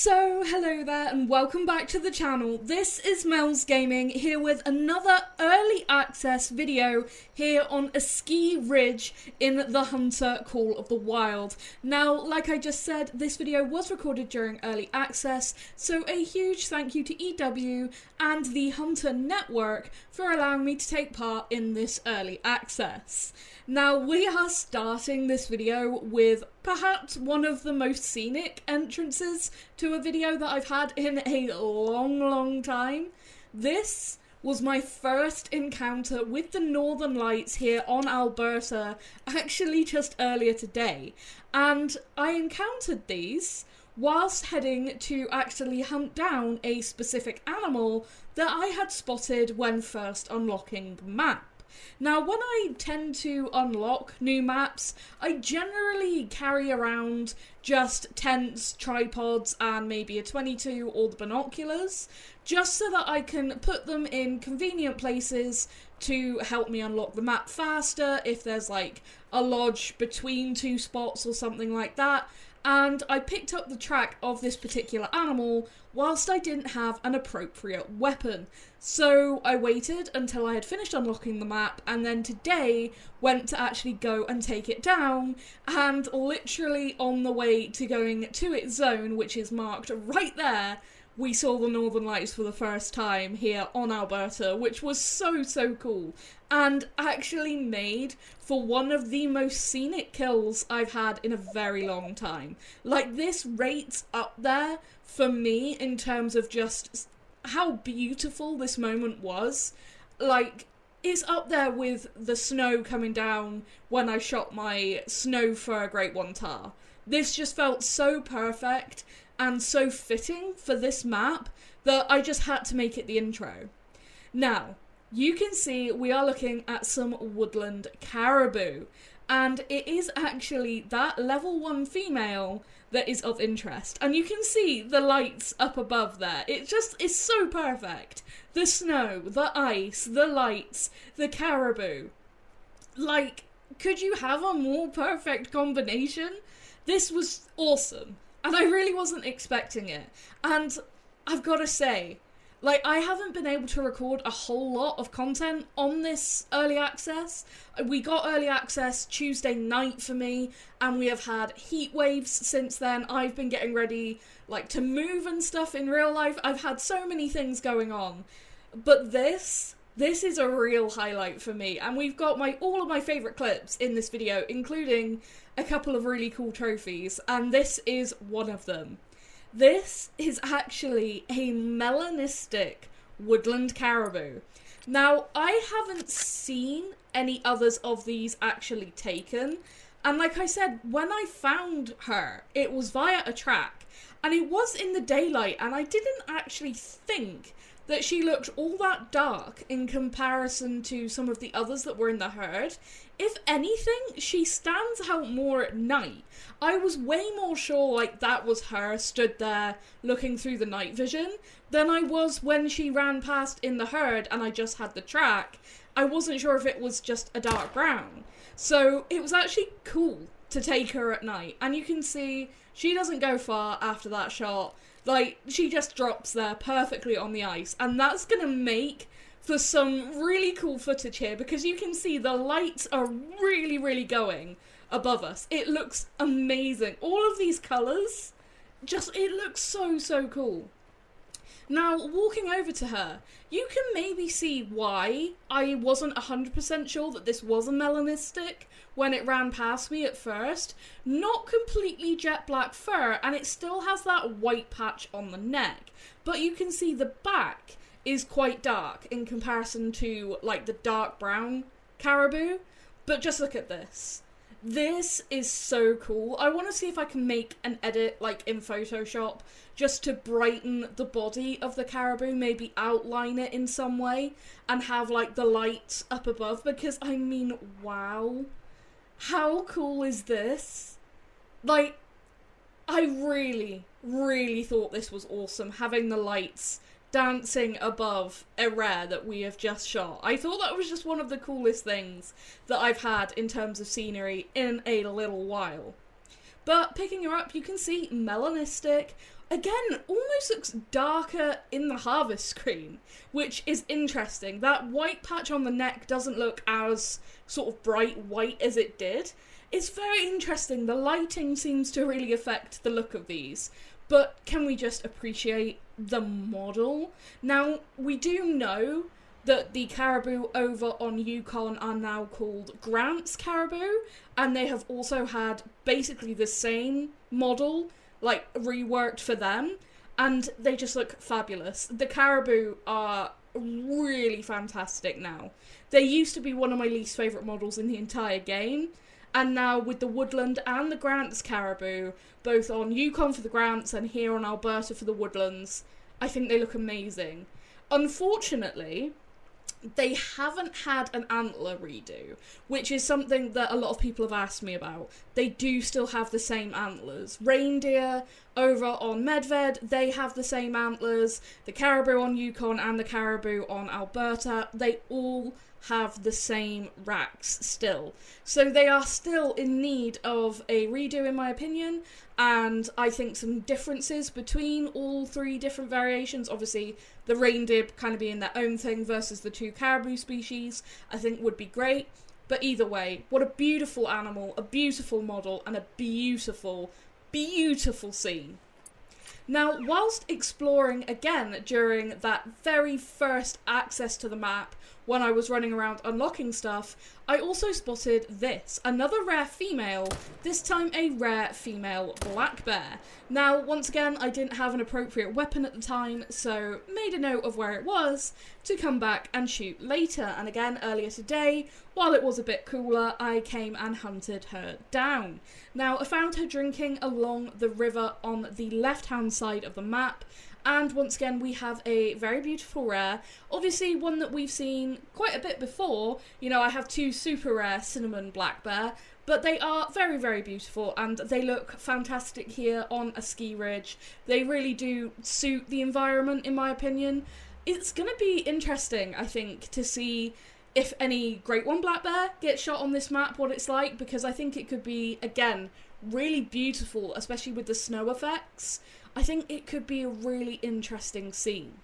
So, hello there and welcome back to the channel. This is Mels Gaming here with another early access video here on Askiy Ridge in the Hunter Call of the Wild. Now, like I just said, this video was recorded during early access, so a huge thank you to EW and the Hunter Network for allowing me to take part in this early access. Now, we are starting this video with perhaps one of the most scenic entrances to a video that I've had in a long time. This was my first encounter with the Northern Lights here on Alberta, actually just earlier today, and I encountered these whilst heading to actually hunt down a specific animal that I had spotted when first unlocking the map. Now, when I tend to unlock new maps, I generally carry around just tents, tripods, and maybe a 22 or the binoculars, just so that I can put them in convenient places to help me unlock the map faster if there's like a lodge between two spots or something like that. And I picked up the track of this particular animal whilst I didn't have an appropriate weapon. So I waited until I had finished unlocking the map, and then today went to actually go and take it down, and literally on the way to going to its zone, which is marked right there, we saw the Northern Lights for the first time here on Alberta, which was so cool, and actually made for one of the most scenic kills I've had in a very long time. Like, this rates up there for me in terms of just how beautiful this moment was. Like, it's up there with the snow coming down when I shot my snow fur Great One Tar. This just felt so perfect and so fitting for this map that I just had to make it the intro. Now, you can see we are looking at some Woodland Caribou, and it is actually that level 1 female that is of interest. And you can see the lights up above there. It just is so perfect. The snow, the ice, the lights, the caribou. Like, could you have a more perfect combination? This was awesome, and I really wasn't expecting it. And I've got to say, like, I haven't been able to record a whole lot of content on this early access. We got early access Tuesday night for me, and we have had heat waves since then. I've been getting ready, like, to move and stuff in real life. I've had so many things going on. But this is a real highlight for me, and we've got all of my favourite clips in this video, including a couple of really cool trophies, and this is one of them. This is actually a melanistic woodland caribou. Now, I haven't seen any others of these actually taken, and like I said, when I found her, it was via a track, and it was in the daylight, and I didn't actually think that she looked all that dark in comparison to some of the others that were in the herd. If anything, she stands out more at night. I was way more sure like that was her stood there looking through the night vision than I was when she ran past in the herd and I just had the track. I wasn't sure if it was just a dark brown. So it was actually cool to take her at night. And you can see she doesn't go far after that shot. Like, she just drops there perfectly on the ice, and that's gonna make for some really cool footage here, because you can see the lights are really going above us. It looks amazing. All of these colours, it looks so cool. Now, walking over to her, you can maybe see why I wasn't 100% sure that this was a melanistic when it ran past me at first. Not completely jet black fur, and it still has that white patch on the neck. But you can see the back is quite dark in comparison to, like, the dark brown caribou. But just look at this. This is so cool. I want to see if I can make an edit, like, in Photoshop, just to brighten the body of the caribou, maybe outline it in some way, and have, like, the lights up above, because, I mean, wow. How cool is this? Like, I really thought this was awesome, having the lights dancing above a rare that we have just shot. I thought that was just one of the coolest things that I've had in terms of scenery in a little while. But picking her up, you can see melanistic. again, almost looks darker in the harvest screen, which is interesting. That white patch on the neck doesn't look as sort of bright white as it did. It's very interesting. The lighting seems to really affect the look of these. But can we just appreciate the model? Now, we do know that the caribou over on Yukon are now called Grant's Caribou, and they have also had basically the same model, like, reworked for them, and they just look fabulous. The caribou are really fantastic now. They used to be one of my least favourite models in the entire game, and now with the Woodland and the Grant's Caribou, both on Yukon for the Grants and here on Alberta for the Woodlands, I think they look amazing. Unfortunately, they haven't had an antler redo, which is something that a lot of people have asked me about. They do still have the same antlers. Reindeer over on Medved, they have the same antlers. The caribou on Yukon and the caribou on Alberta, they all have the same racks still. So they are still in need of a redo, in my opinion, and I think some differences between all three different variations, obviously the reindeer kind of being their own thing versus the two caribou species, I think would be great. But either way, what a beautiful animal, a beautiful model, and a beautiful, beautiful scene. Now, whilst exploring again during that very first access to the map, when I was running around unlocking stuff, I also spotted this, another rare female, this time a rare female black bear. Now, once again, I didn't have an appropriate weapon at the time, so made a note of where it was to come back and shoot later. And again, earlier today, while it was a bit cooler, I came and hunted her down. Now, I found her drinking along the river on the left-hand side of the map, and once again we have a very beautiful rare, obviously one that we've seen quite a bit before. You know, I have two super rare cinnamon black bear, but they are very, very beautiful and they look fantastic here on Askiy Ridge. They really do suit the environment, in my opinion. It's going to be interesting, I think, to see if any Great One black bear gets shot on this map, what it's like, because I think it could be, again, really beautiful, especially with the snow effects. I think it could be a really interesting scene.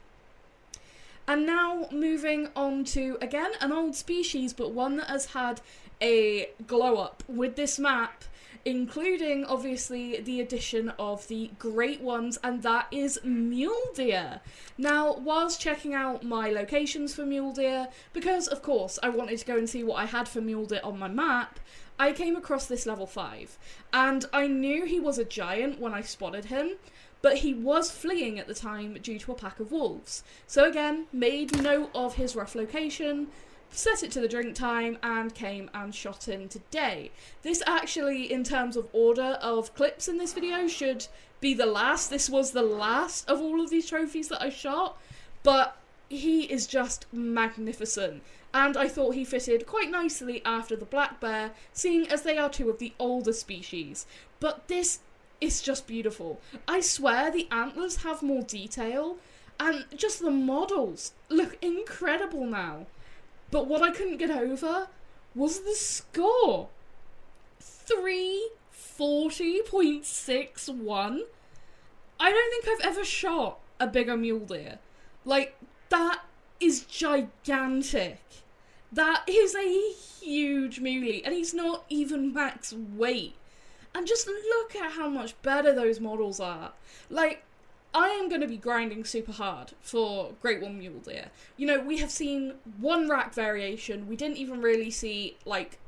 And now moving on to, again, an old species, but one that has had a glow up with this map, including, obviously, the addition of the great ones, and that is mule deer. Now, whilst checking out my locations for mule deer, because, of course, I wanted to go and see what I had for mule deer on my map, I came across this level 5, and I knew he was a giant when I spotted him, but he was fleeing at the time due to a pack of wolves. So again, made note of his rough location, set it to the drink time, and came and shot him today. This actually, in terms of order of clips in this video, should be the last. This was the last of all of these trophies that I shot, but he is just magnificent. And I thought he fitted quite nicely after the black bear, seeing as they are two of the older species. But this is just beautiful. I swear the antlers have more detail, and just the models look incredible now. But what I couldn't get over was the score. 340.61. I don't think I've ever shot a bigger mule deer. Like, that is gigantic. That is a huge muley, and he's not even max weight. And just look at how much better those models are. Like, I am going to be grinding super hard for Great One mule deer. You know, we have seen one rack variation. We didn't even really see, like,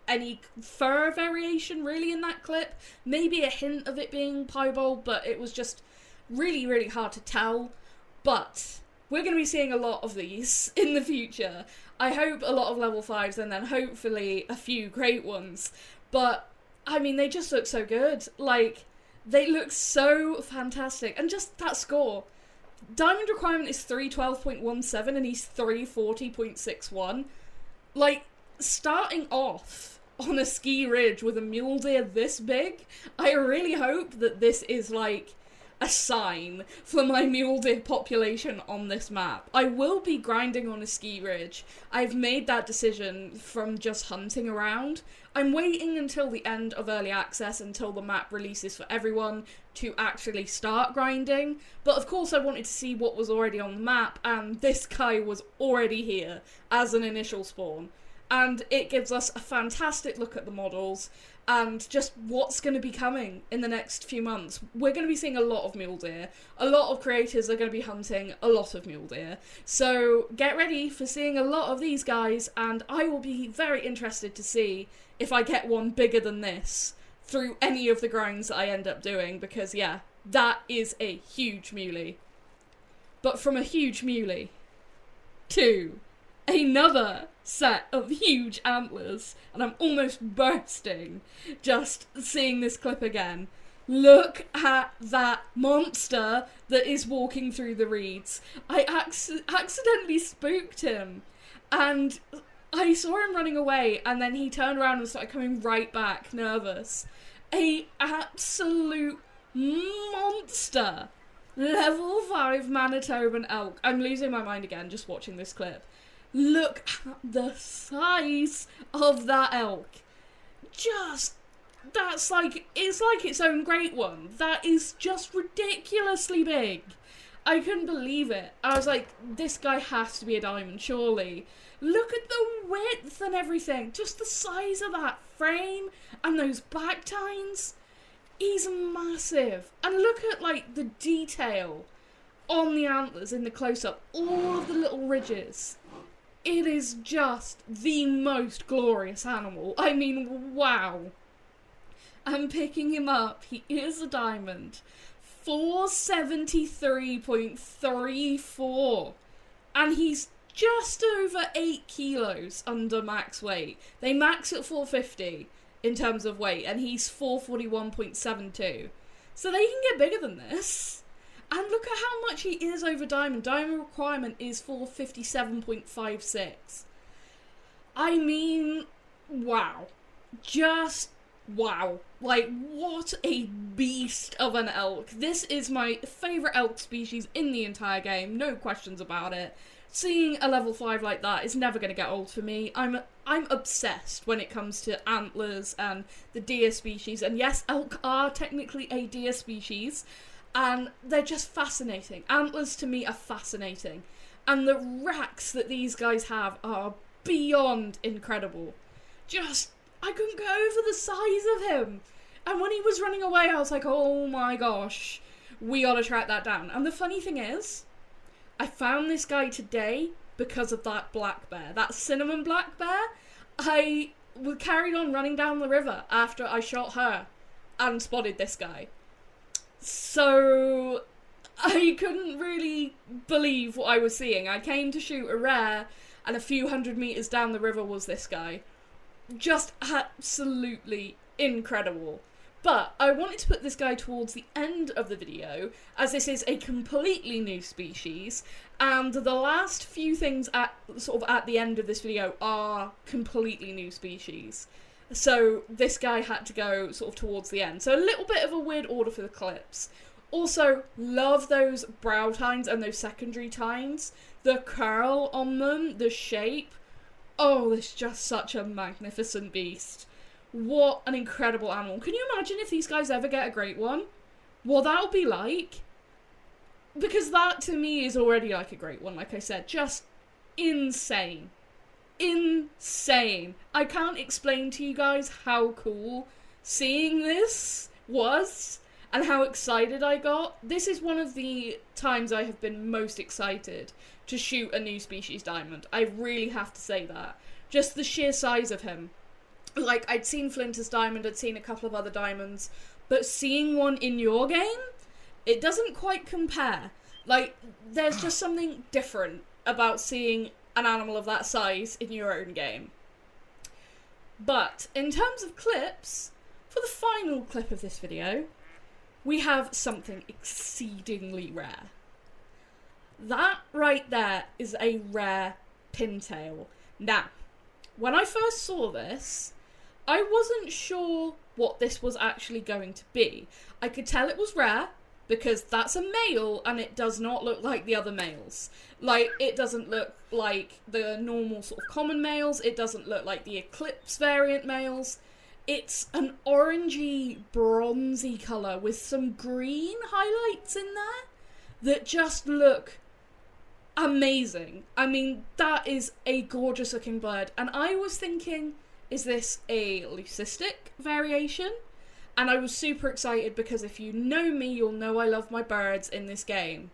any fur variation really in that clip. Maybe a hint of it being piebald, but it was just really, really hard to tell. But we're going to be seeing a lot of these in the future. I hope a lot of level 5s and then hopefully a few great ones. But I mean, they just look so good. Like, they look so fantastic. And just that score. Diamond requirement is 312.17 and he's 340.61. Like, starting off on Askiy Ridge with a mule deer this big, I really hope that this is, like, a sign for my mule deer population on this map. I will be grinding on Askiy Ridge. I've made that decision from just hunting around. I'm waiting until the end of early access, until the map releases for everyone, to actually start grinding. But of course I wanted to see what was already on the map, and this guy was already here as an initial spawn. And it gives us a fantastic look at the models and just what's going to be coming in the next few months. We're going to be seeing a lot of mule deer. A lot of creators are going to be hunting a lot of mule deer. So get ready for seeing a lot of these guys, and I will be very interested to see if I get one bigger than this through any of the grinds that I end up doing, because yeah, that is a huge muley. But from a huge muley to another set of huge antlers, and I'm almost bursting just seeing this clip again. Look at that monster that is walking through the reeds. I accidentally spooked him, and I saw him running away, and then he turned around and started coming right back, nervous. A absolute monster. Level 5 Manitoban elk. I'm losing my mind again just watching this clip. Look at the size of that elk. Just, it's like its own great one. That is just ridiculously big. I couldn't believe it. I was like, this guy has to be a diamond, surely. Look at the width and everything. Just the size of that frame and those back tines. He's massive. And look at, like, the detail on the antlers in the close-up. All of the little ridges. It is just the most glorious animal. I mean, wow. I'm picking him up. He is a diamond. 473.34. And he's just over 8 kilos under max weight. They max at 450 in terms of weight, and he's 441.72. So they can get bigger than this. And look at how much he is over diamond. Diamond requirement is 457.56. I mean, wow. Just wow. Like, what a beast of an elk. This is my favourite elk species in the entire game. No questions about it. Seeing a level 5 like that is never going to get old for me. I'm obsessed when it comes to antlers and the deer species. And yes, elk are technically a deer species. And they're just fascinating. Antlers to me are fascinating. And the racks that these guys have are beyond incredible. Just, I couldn't get over the size of him. And when he was running away, I was like, oh my gosh, we gotta track that down. And the funny thing is, I found this guy today because of that black bear. That cinnamon black bear. I carried on running down the river after I shot her and spotted this guy. So I couldn't really believe what I was seeing. I came to shoot a rare, and a few hundred meters down the river was this guy. Just absolutely incredible. But I wanted to put this guy towards the end of the video, as this is a completely new species, and the last few things at the end of this video are completely new species. So this guy had to go sort of towards the end. So a little bit of a weird order for the clips. Also, love those brow tines and those secondary tines. The curl on them, the shape. Oh, it's just such a magnificent beast. What an incredible animal. Can you imagine if these guys ever get a great one? What that'll be like? Because that to me is already like a great one, like I said. Just insane. Insane. I can't explain to you guys how cool seeing this was and how excited I got. This is one of the times I have been most excited to shoot a new species diamond. I really have to say that. Just the sheer size of him. Like, I'd seen Flinter's diamond, I'd seen a couple of other diamonds, but seeing one in your game, it doesn't quite compare. Like, there's just something different about seeing an animal of that size in your own game. But in terms of clips, for the final clip of this video, we have something exceedingly rare. That right there is a rare pintail. Now, when I first saw this, I wasn't sure what this was actually going to be. I could tell it was rare, because that's a male and it does not look like the other males. Like, it doesn't look like the normal sort of common males, it doesn't look like the Eclipse variant males. It's an orangey, bronzy colour with some green highlights in there that just look amazing. I mean, that is a gorgeous looking bird, and I was thinking, is this a leucistic variation? And I was super excited because if you know me, you'll know I love my birds in this game.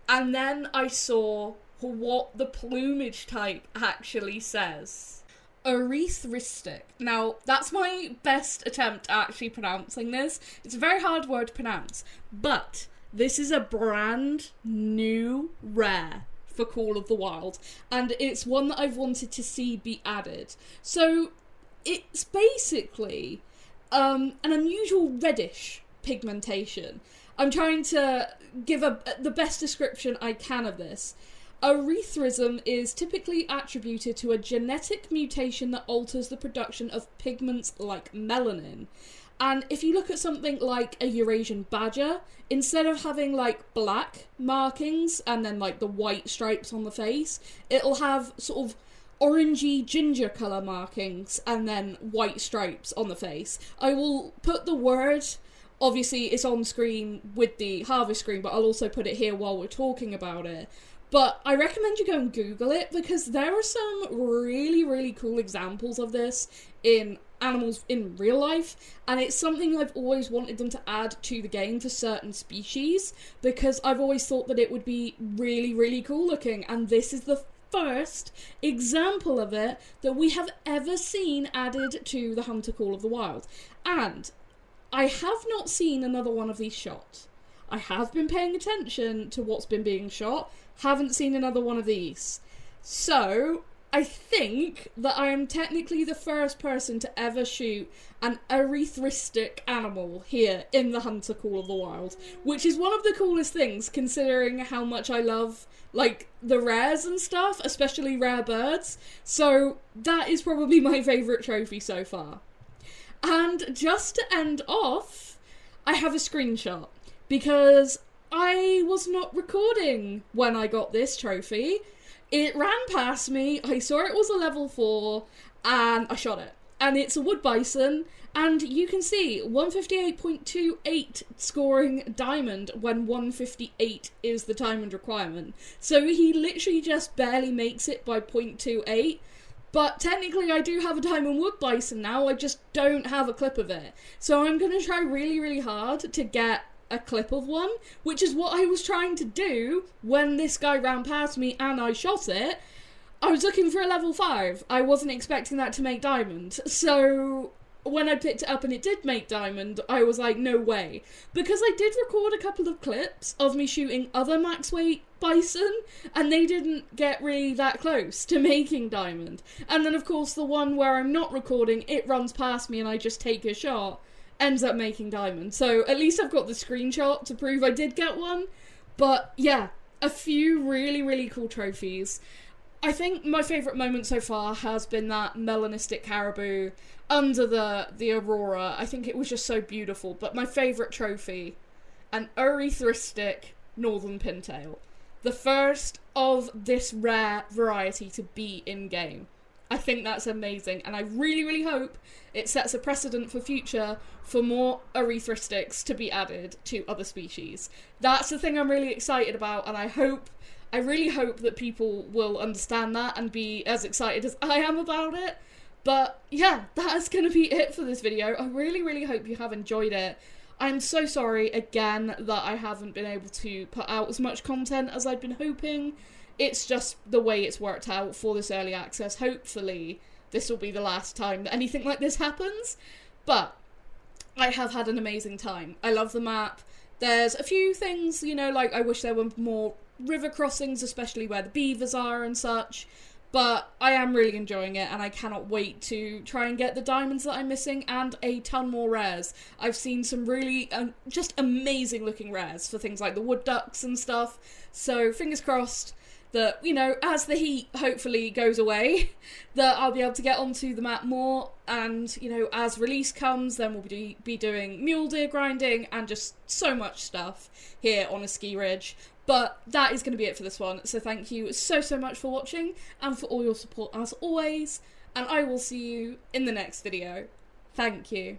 And then I saw what the plumage type actually says. Arythristic. Now, that's my best attempt at actually pronouncing this. It's a very hard word to pronounce, but this is a brand new rare for Call of the Wild, and it's one that I've wanted to see be added. So, it's basically an unusual reddish pigmentation. I'm trying to give the best description I can of this. Erythrism is typically attributed to a genetic mutation that alters the production of pigments like melanin. And if you look at something like a Eurasian badger, instead of having like black markings and then like the white stripes on the face, it'll have sort of orangey ginger colour markings and then white stripes on the face. I will put the word, obviously it's on screen with the harvest screen, but I'll also put it here while we're talking about it. But I recommend you go and Google it, because there are some really, really cool examples of this in animals in real life, and it's something I've always wanted them to add to the game for certain species, because I've always thought that it would be really, really cool looking, and this is the first example of it that we have ever seen added to the Hunter Call of the Wild. And I have not seen another one of these shot. I have been paying attention to what's been being shot, haven't seen another one of these. So I think that I am technically the first person to ever shoot an erythristic animal here in the Hunter Call of the Wild, which is one of the coolest things considering how much I love like the rares and stuff, especially rare birds. So that is probably my favourite trophy so far. And just to end off, I have a screenshot, because I was not recording when I got this trophy. It ran past me, I saw it was a level 4, and I shot it. And it's a wood bison, and you can see 158.28 scoring diamond when 158 is the diamond requirement. So he literally just barely makes it by 0.28. But technically I do have a diamond wood bison now, I just don't have a clip of it. So I'm going to try really, really hard to get a clip of one, which is what I was trying to do when this guy ran past me and I shot it. I was looking for a level 5. I wasn't expecting that to make diamond. So when I picked it up and it did make diamond, I was like, no way. Because I did record a couple of clips of me shooting other max weight bison, and they didn't get really that close to making diamond. And then of course the one where I'm not recording, it runs past me and I just take a shot, ends up making diamond. So at least I've got the screenshot to prove I did get one. But yeah, a few really, really cool trophies. I think my favourite moment so far has been that melanistic caribou under the Aurora. I think it was just so beautiful. But my favourite trophy, an erythristic northern pintail. The first of this rare variety to be in-game. I think that's amazing, and I really, really hope it sets a precedent for future for more erythristics to be added to other species. That's the thing I'm really excited about, and I really hope that people will understand that and be as excited as I am about it. But yeah, that's going to be it for this video. I really, really hope you have enjoyed it. I'm so sorry again that I haven't been able to put out as much content as I'd been hoping. It's just the way it's worked out for this early access. Hopefully this will be the last time that anything like this happens. But I have had an amazing time. I love the map. There's a few things, you know, like I wish there were more river crossings, especially where the beavers are and such. But I am really enjoying it, and I cannot wait to try and get the diamonds that I'm missing and a ton more rares. I've seen some really just amazing looking rares for things like the wood ducks and stuff. So fingers crossed that, you know, as the heat hopefully goes away, that I'll be able to get onto the map more, and, you know, as release comes, then we'll be doing mule deer grinding and just so much stuff here on Askiy Ridge. But that is going to be it for this one, so thank you so much for watching, and for all your support as always, and I will see you in the next video. Thank you.